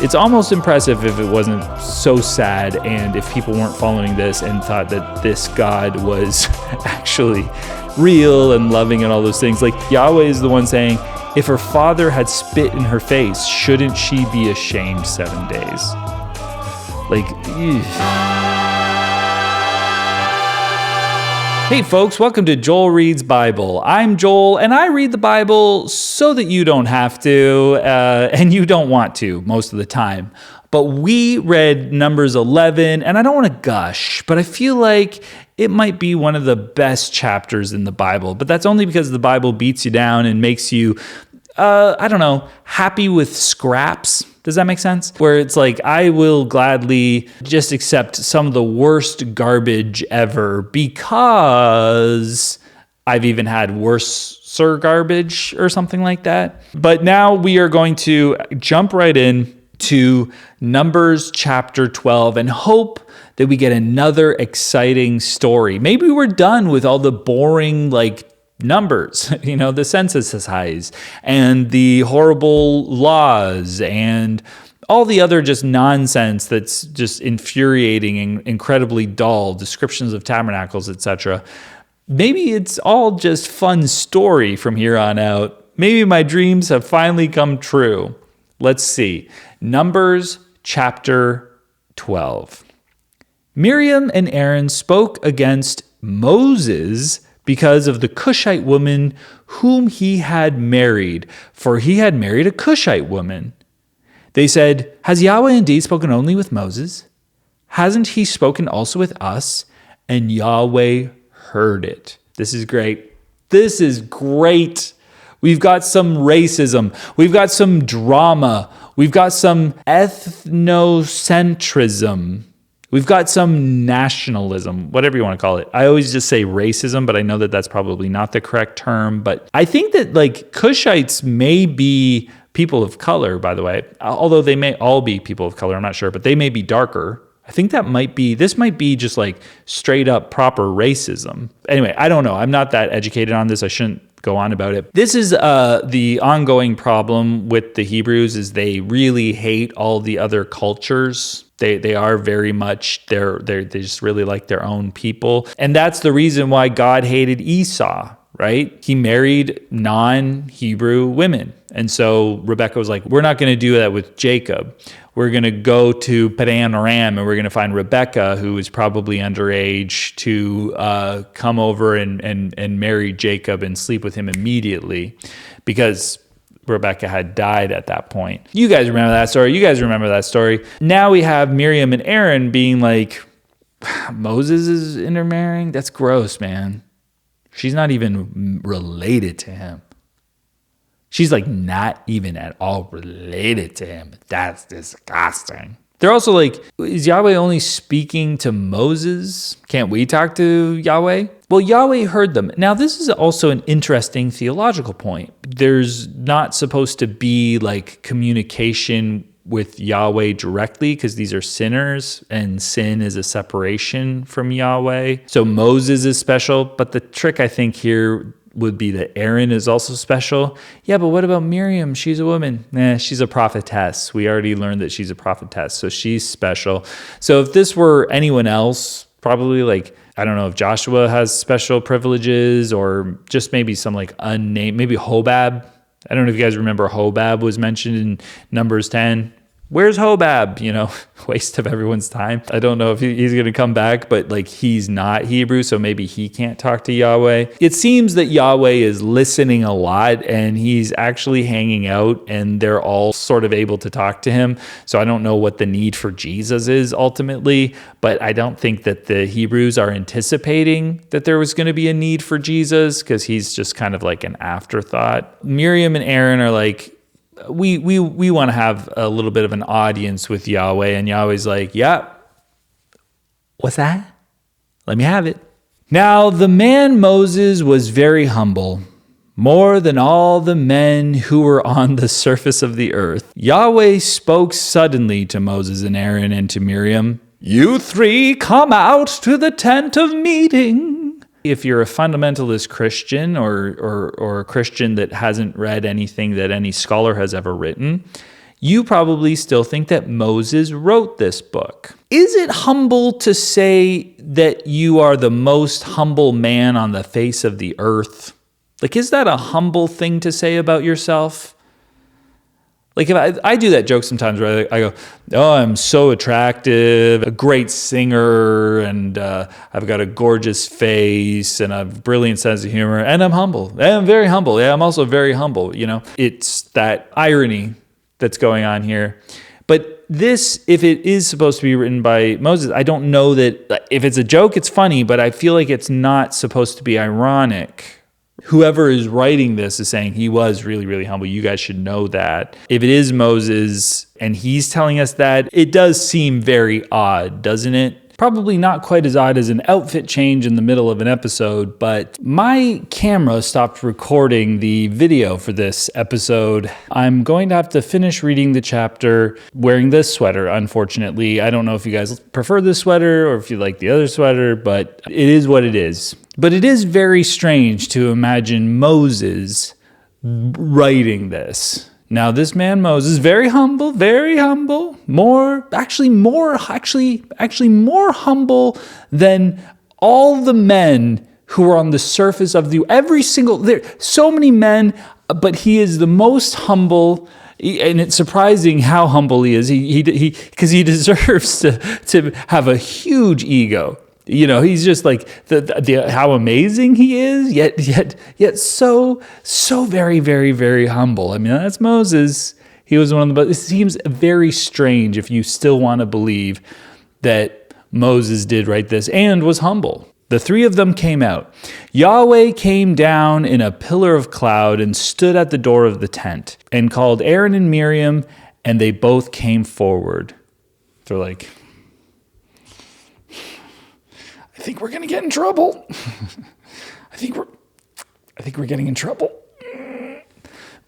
It's almost impressive if it wasn't so sad and if people weren't following this and thought that this God was actually real and loving and all those things. Like Yahweh is the one saying, if her father had spit in her face, shouldn't she be ashamed 7 days? Like, eesh. Hey folks, welcome to Joel Reads Bible. I'm Joel, and I read the Bible so that you don't have to, and you don't want to most of the time. But we read Numbers 11, and I don't want to gush, but I feel like it might be one of the best chapters in the Bible. But that's only because the Bible beats you down and makes you, happy with scraps. Does that make sense? Where it's like, I will gladly just accept some of the worst garbage ever because I've even had worse garbage or something like that. But now we are going to jump right in to Numbers chapter 12 and hope that we get another exciting story. Maybe we're done with all the boring, numbers, the census highs and the horrible laws and all the other just nonsense that's just infuriating and incredibly dull, descriptions of tabernacles, etc. Maybe it's all just fun story from here on out. Maybe my dreams have finally come true. Let's see. Numbers chapter 12. Miriam and Aaron spoke against Moses because of the Cushite woman whom he had married, for he had married a Cushite woman. They said, "Has Yahweh indeed spoken only with Moses? Hasn't he spoken also with us?" And Yahweh heard it. This is great. This is great. We've got some racism. We've got some drama. We've got some ethnocentrism. We've got some nationalism, whatever you want to call it. I always just say racism, but I know that that's probably not the correct term. But I think that Cushites may be people of color, by the way, although they may all be people of color. I'm not sure, but they may be darker. I think this might be just straight up proper racism. Anyway, I don't know. I'm not that educated on this. I shouldn't go on about it. This is the ongoing problem with the Hebrews is they really hate all the other cultures. They are very much, they just really like their own people. And that's the reason why God hated Esau, right? He married non-Hebrew women. And so Rebecca was like, we're not going to do that with Jacob. We're going to go to Padan Aram and we're going to find Rebecca, who is probably underage, to come over and marry Jacob and sleep with him immediately because Rebecca had died at that point. You guys remember that story. Now we have Miriam and Aaron being like, Moses is intermarrying? That's gross, man. She's not even related to him. She's not even at all related to him. That's disgusting. They're also like, is Yahweh only speaking to Moses? Can't we talk to Yahweh? Well, Yahweh heard them. Now, this is also an interesting theological point. There's not supposed to be communication with Yahweh directly because these are sinners and sin is a separation from Yahweh. So Moses is special, but the trick I think here would be that Aaron is also special. Yeah, but what about Miriam? She's a woman. She's a prophetess. We already learned that she's a prophetess, so she's special. So if this were anyone else, probably I don't know if Joshua has special privileges or just maybe some unnamed, maybe Hobab. I don't know if you guys remember Hobab was mentioned in Numbers 10. Where's Hobab? Waste of everyone's time. I don't know if he's going to come back, but he's not Hebrew, so maybe he can't talk to Yahweh. It seems that Yahweh is listening a lot and he's actually hanging out and they're all sort of able to talk to him. So I don't know what the need for Jesus is ultimately, but I don't think that the Hebrews are anticipating that there was going to be a need for Jesus because he's just kind of an afterthought. Miriam and Aaron are we want to have a little bit of an audience with Yahweh. And Yahweh's like, yeah, what's that? Let me have it. Now, the man Moses was very humble, more than all the men who were on the surface of the earth. Yahweh spoke suddenly to Moses and Aaron and to Miriam. You three come out to the tent of meeting. If you're a fundamentalist Christian or a Christian that hasn't read anything that any scholar has ever written, you probably still think that Moses wrote this book. Is it humble to say that you are the most humble man on the face of the earth? Like, is that a humble thing to say about yourself? Like, if I do that joke sometimes where I go, oh, I'm so attractive, a great singer, and I've got a gorgeous face, and a brilliant sense of humor, and I'm humble. I'm very humble. Yeah, I'm also very humble, you know? It's that irony that's going on here. But this, if it is supposed to be written by Moses, I don't know that, if it's a joke, it's funny, but I feel like it's not supposed to be ironic. Whoever is writing this is saying he was really, really humble. You guys should know that. If it is Moses and he's telling us that, it does seem very odd, doesn't it? Probably not quite as odd as an outfit change in the middle of an episode, but my camera stopped recording the video for this episode. I'm going to have to finish reading the chapter wearing this sweater, unfortunately. I don't know if you guys prefer this sweater or if you like the other sweater, but it is what it is. But it is very strange to imagine Moses writing this. Now, this man Moses, very humble, more humble than all the men who are on the surface of there. So many men, but he is the most humble. And it's surprising how humble he is. Because he deserves to have a huge ego. You know, he's just like how amazing he is, yet so very, very, very humble. I mean, that's Moses. He was one of the. It seems very strange if you still want to believe that Moses did write this and was humble. The three of them came out. Yahweh came down in a pillar of cloud and stood at the door of the tent and called Aaron and Miriam, and they both came forward. They're like, I think we're going to get in trouble. I think we're getting in trouble.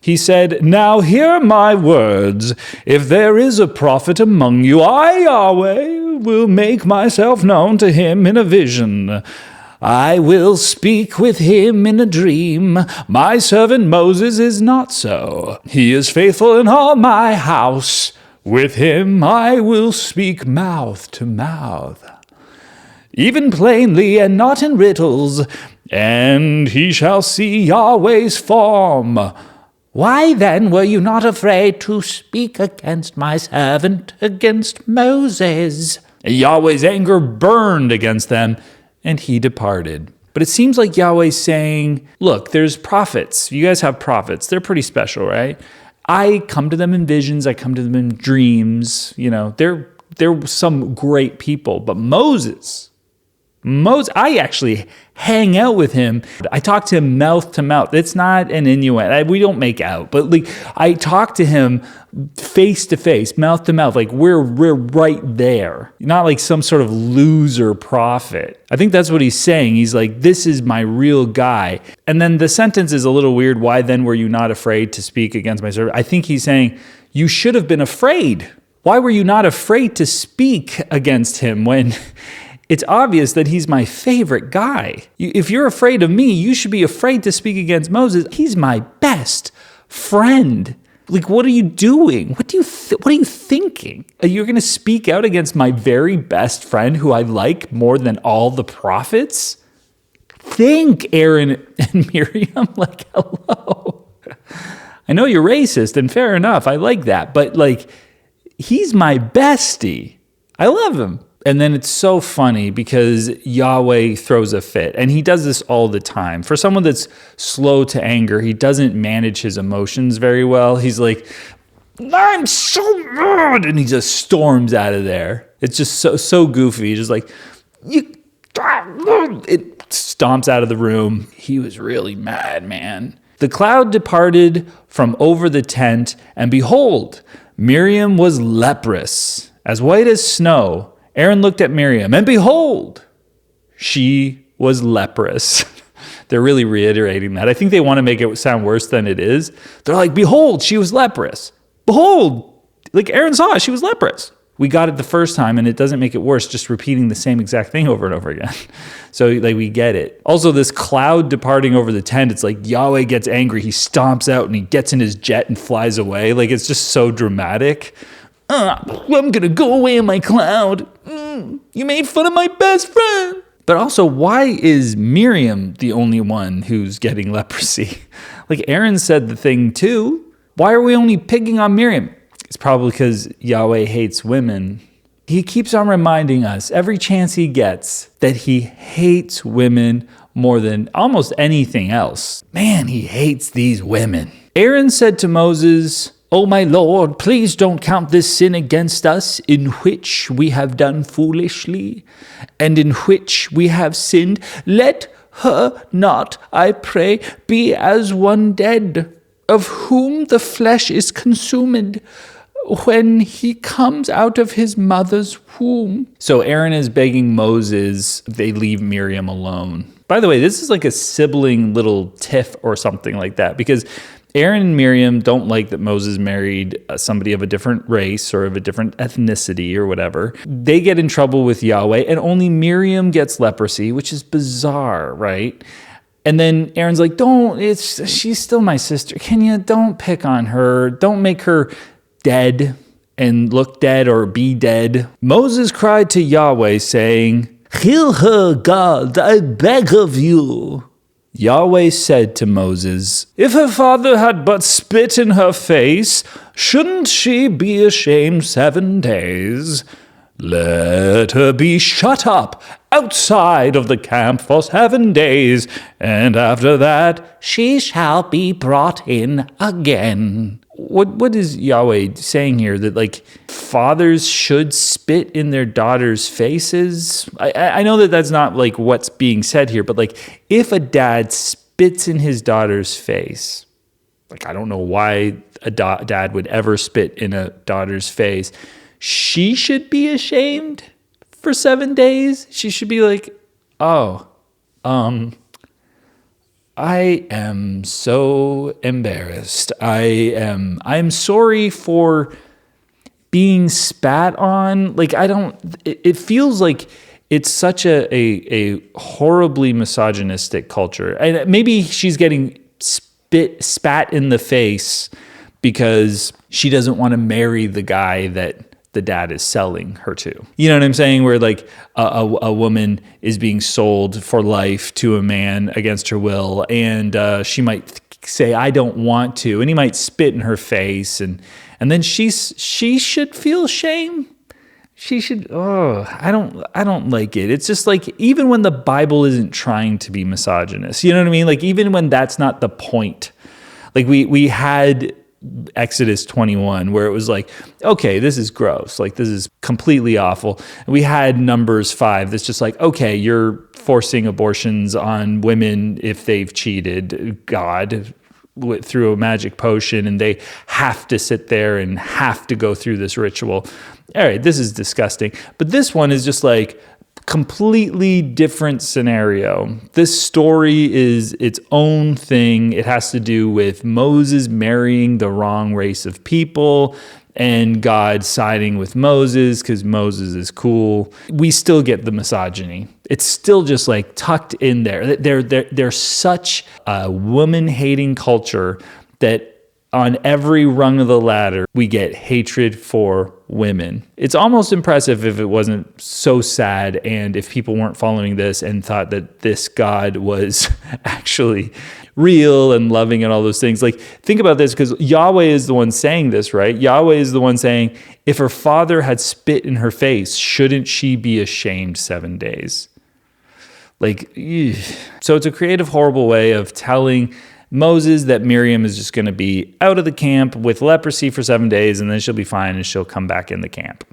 He said, now hear my words. If there is a prophet among you, I, Yahweh, will make myself known to him in a vision. I will speak with him in a dream. My servant Moses is not so. He is faithful in all my house. With him I will speak mouth to mouth, even plainly and not in riddles, and he shall see Yahweh's form. Why then were you not afraid to speak against my servant, against Moses? Yahweh's anger burned against them, and he departed. But it seems like Yahweh's saying, look, there's prophets. You guys have prophets. They're pretty special, right? I come to them in visions. I come to them in dreams. You know, they're some great people. But Moses, I actually hang out with him. I talk to him mouth to mouth. It's not an innuendo. We don't make out, but like I talk to him face to face, mouth to mouth. Like we're right there. Not like some sort of loser prophet. I think that's what he's saying. He's like, this is my real guy. And then the sentence is a little weird. Why then were you not afraid to speak against my servant? I think he's saying you should have been afraid. Why were you not afraid to speak against him when it's obvious that he's my favorite guy? If you're afraid of me, you should be afraid to speak against Moses. He's my best friend. Like, what are you doing? What are you thinking? You're going to speak out against my very best friend who I like more than all the prophets? Think, Aaron and Miriam. Like, hello. I know you're racist, and fair enough. I like that. But, like, he's my bestie. I love him. And then it's so funny because Yahweh throws a fit. And he does this all the time. For someone that's slow to anger, he doesn't manage his emotions very well. He's like, I'm so mad. And he just storms out of there. It's just so goofy. Just like, it stomps out of the room. He was really mad, man. The cloud departed from over the tent, and behold, Miriam was leprous, as white as snow. Aaron looked at Miriam, and behold, she was leprous. They're really reiterating that. I think they want to make it sound worse than it is. They're like, behold, she was leprous. Behold, like Aaron saw, she was leprous. we got it the first time and it doesn't make it worse just repeating the same exact thing over and over again. So like we get it. Also, this cloud departing over the tent, it's like Yahweh gets angry, he stomps out and he gets in his jet and flies away. Like it's just so dramatic. I'm gonna go away in my cloud. You made fun of my best friend. But also, why is Miriam the only one who's getting leprosy? Like Aaron said the thing too. Why are we only picking on Miriam? It's probably because Yahweh hates women. He keeps on reminding us every chance he gets that he hates women more than almost anything else. Man, he hates these women. Aaron said to Moses, "O my Lord, please don't count this sin against us in which we have done foolishly and in which we have sinned. Let her not, I pray, be as one dead, of whom the flesh is consumed when he comes out of his mother's womb." So Aaron is begging Moses they leave Miriam alone. By the way, this is like a sibling little tiff or something like that, because Aaron and Miriam don't like that Moses married somebody of a different race or of a different ethnicity or whatever. They get in trouble with Yahweh, and only Miriam gets leprosy, which is bizarre, right? And then Aaron's like, she's still my sister. Don't pick on her. Don't make her dead and look dead or be dead. Moses cried to Yahweh saying, "Heal her, God, I beg of you." Yahweh said to Moses, "If her father had but spit in her face, shouldn't she be ashamed 7 days? Let her be shut up outside of the camp for 7 days, and after that she shall be brought in again." What is Yahweh saying here? That like fathers should spit in their daughters' faces? I know that that's not like what's being said here, but like if a dad spits in his daughter's face, like I don't know why a dad would ever spit in a daughter's face. She should be ashamed for 7 days. She should be like, I am so embarrassed. I'm sorry for being spat on. Like it feels like it's such a horribly misogynistic culture. And maybe she's getting spat in the face because she doesn't want to marry the guy that the dad is selling her to. You know what I'm saying? Where like a woman is being sold for life to a man against her will, and she might say, "I don't want to," and he might spit in her face, and then she should feel shame. She should. I don't like it. It's just like even when the Bible isn't trying to be misogynist, you know what I mean? Like even when that's not the point. Like we had Exodus 21, where it was like, okay, this is gross. Like, this is completely awful. And we had Numbers 5 that's just like, okay, you're forcing abortions on women if they've cheated God through a magic potion, and they have to sit there and have to go through this ritual. All right, this is disgusting. But this one is just like, completely different scenario. This story is its own thing. It has to do with Moses marrying the wrong race of people and God siding with Moses because Moses is cool. We still get the misogyny. It's still just like tucked in there. They're such a woman-hating culture that on every rung of the ladder, we get hatred for women. It's almost impressive if it wasn't so sad and if people weren't following this and thought that this God was actually real and loving and all those things. Like, think about this, because Yahweh is the one saying this, right? Yahweh is the one saying, if her father had spit in her face, shouldn't she be ashamed 7 days? Like, so it's a creative, horrible way of telling Moses that Miriam is just going to be out of the camp with leprosy for 7 days, and then she'll be fine and she'll come back in the camp.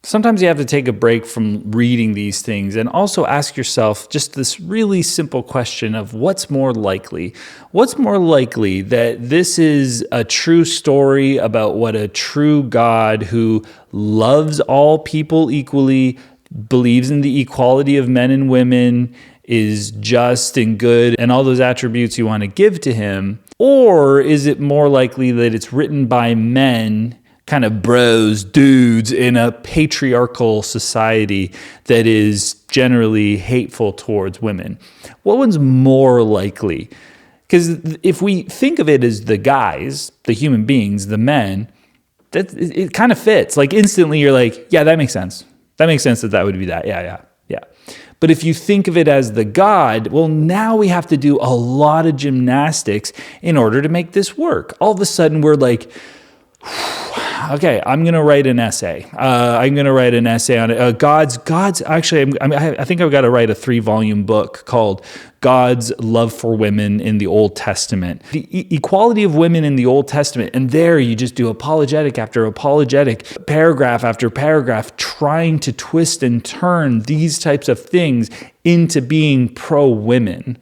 Sometimes you have to take a break from reading these things and also ask yourself just this really simple question of what's more likely? What's more likely, that this is a true story about what a true God who loves all people equally, believes in the equality of men and women, is just and good, and all those attributes you want to give to him? Or is it more likely that it's written by men kind of bros, dudes in a patriarchal society that is generally hateful towards women? What one's more likely? Because if we think of it as the guys, the human beings, the men, it kind of fits. Like instantly you're like, yeah, that makes sense. That makes sense that would be that. Yeah. But if you think of it as the God, well, now we have to do a lot of gymnastics in order to make this work. All of a sudden we're like, okay, I'm going to write an essay. I'm going to write an essay on it. God's actually, I think I've got to write a 3-volume book called God's Love for Women in the Old Testament. The equality of women in the Old Testament. And there you just do apologetic after apologetic, paragraph after paragraph, trying to twist and turn these types of things into being pro-women,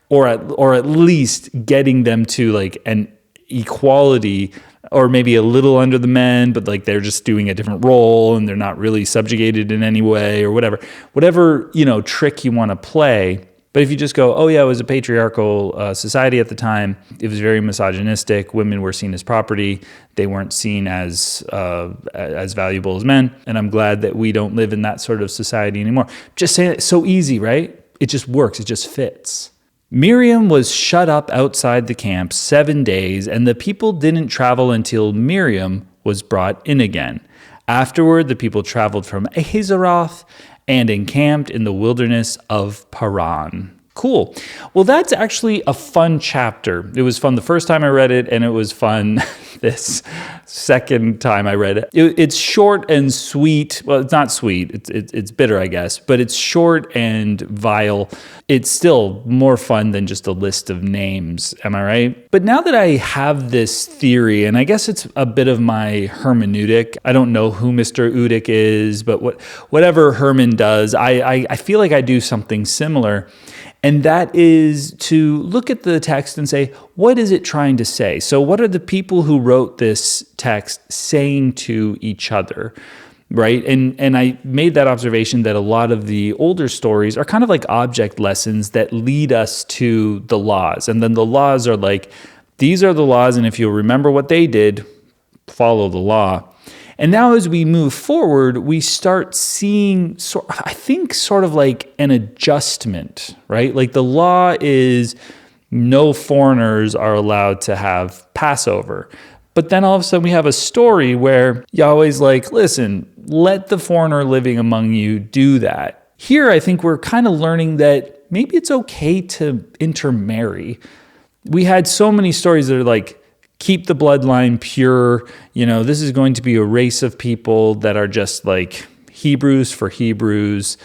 or at least getting them to like an equality, or maybe a little under the men, but like they're just doing a different role and they're not really subjugated in any way, or whatever, trick you want to play. But if you just go, oh yeah, it was a patriarchal society at the time. It was very misogynistic. Women were seen as property. They weren't seen as valuable as men. And I'm glad that we don't live in that sort of society anymore. Just saying, it's so easy, right? It just works. It just fits. Miriam was shut up outside the camp 7 days, and the people didn't travel until Miriam was brought in again. Afterward, the people traveled from Hazeroth and encamped in the wilderness of Paran. Cool. Well, that's actually a fun chapter. It was fun the first time I read it, and it was fun this second time I read it. It's short and sweet. Well, it's not sweet. It's bitter, I guess, but it's short and vile. It's still more fun than just a list of names. Am I right? But now that I have this theory, and I guess it's a bit of my hermeneutic. I don't know who Mr. Udick is, but whatever Herman does, I feel like I do something similar. And that is to look at the text and say, what is it trying to say? So what are the people who wrote this text saying to each other, right? And I made that observation that a lot of the older stories are kind of like object lessons that lead us to the laws. And then the laws are like, these are the laws, and if you'll remember what they did, follow the law. And now as we move forward, we start seeing, I think, sort of like an adjustment, right? Like the law is no foreigners are allowed to have Passover. But then all of a sudden we have a story where Yahweh's like, listen, let the foreigner living among you do that. Here, I think we're kind of learning that maybe it's okay to intermarry. We had so many stories that are like, keep the bloodline pure. This is going to be a race of people that are just like Hebrews for Hebrews.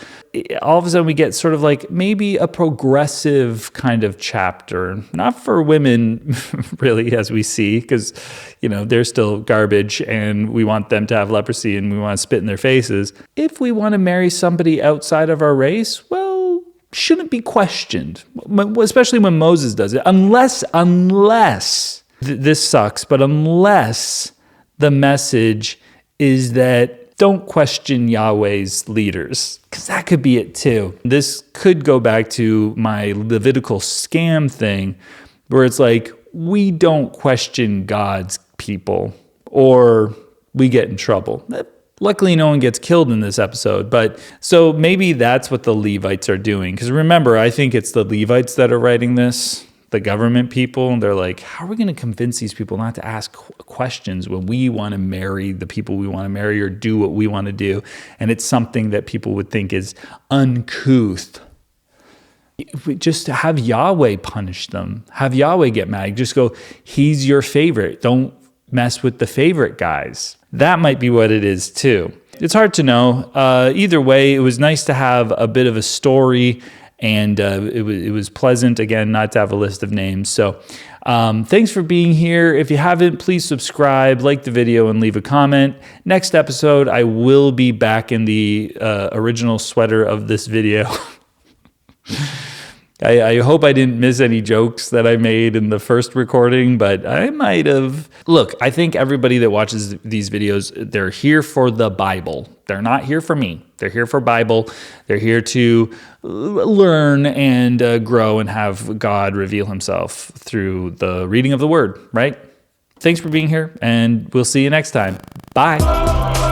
All of a sudden we get sort of like maybe a progressive kind of chapter, not for women really, as we see, because, they're still garbage and we want them to have leprosy and we want to spit in their faces. If we want to marry somebody outside of our race, well, shouldn't be questioned, especially when Moses does it, unless this sucks, but unless the message is that don't question Yahweh's leaders, because that could be it too. This could go back to my Levitical scam thing, where it's like, we don't question God's people or we get in trouble. Luckily, no one gets killed in this episode, but so maybe that's what the Levites are doing. Because remember, I think it's the Levites that are writing this, the government people, and they're like, how are we going to convince these people not to ask questions when we want to marry the people we want to marry or do what we want to do? And it's something that people would think is uncouth. Just have Yahweh punish them. Have Yahweh get mad. Just go, he's your favorite. Don't mess with the favorite guys. That might be what it is too. It's hard to know. Either way, it was nice to have a bit of a story. And it was pleasant, again, not to have a list of names. So thanks for being here. If you haven't, please subscribe, like the video, and leave a comment. Next episode, I will be back in the original sweater of this video. I hope I didn't miss any jokes that I made in the first recording, but I might have. Look, I think everybody that watches these videos, they're here for the Bible. They're not here for me. They're here for Bible. They're here to learn and grow and have God reveal himself through the reading of the word, right? Thanks for being here, and we'll see you next time. Bye.